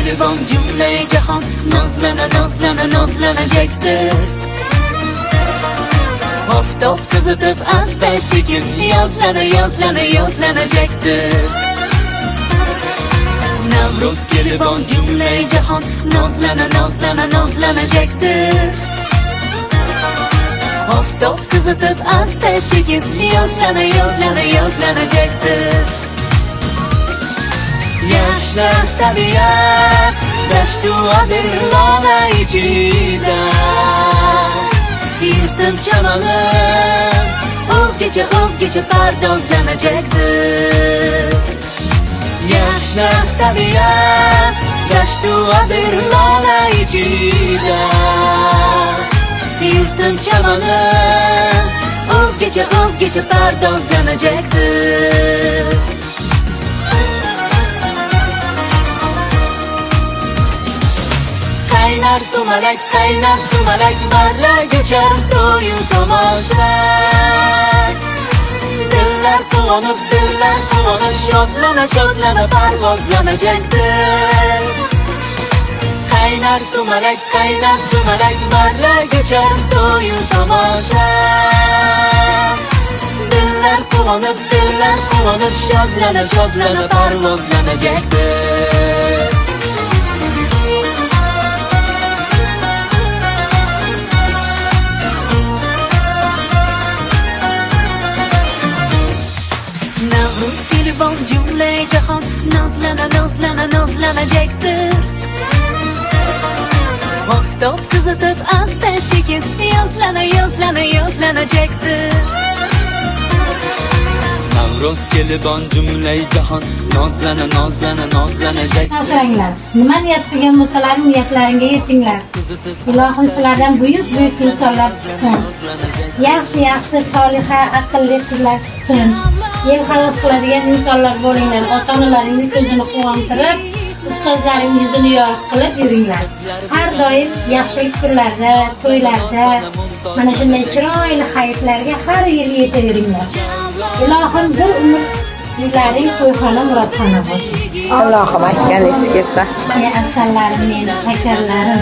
kelibon jumlay jahon nozlana nozlana nozlanajakdir. Oftob qizitib asta sekin yozlana yozlana yozlanajakdir. Navruz kelibon jumlay jahon nozlana nozlana nozlanajakdir. Oftob qizitib asta sekin yozlana yozlana yozlanajakdir. Yaşlar tabiat dashtu adir lola ichida yurtim chamalim o'zgacha o'zgacha pardozlanajakdir. Yaşlar tabiat dashtu adir lola ichida yurtim chamalim o'zgacha o'zgacha pardozlanajakdir. Kaynar sumalak varla göçer to'yu tomosha. Dillar quvonib shodlana shodlana parvozlanajakdir. Kaynar sumalak varla göçer to'yu tomosha. Dillar quvonib shodlana shodlana parvozlanajakdir. Navruz kelibon jumlay jahon nozlana nozlana nozlanajakdir. Oftob qizitib asta sekin yozlana yozlana yozlanajakdir. Navruz kelibon jumlay jahon nozlana nozlana nozlanajakdir. Asranglar, nima niyat qilgan bo'lsalar niyatlaringga yetinglar. Ilohim sizlardan buyuk insonlar chiqsin. Yaxshi soliha aqlli qizlar chiqsin. El xalos qiladigan insonlar bo'linglar. Ota-onalaringiz ko'zini quvontirib, ustozlaringiz yuzini yorug' qilib yuringlar. Har doim yaxshilik kunlarda, to'ylarda, mana shunday chiroyli hayotlarga har yil yetaveringlar. Ilohim bir umr yuzlaring to'yxona murodxona bo'lsin. Allohim aytganingiz kelsa. Afsallarim, meni shakarlarim.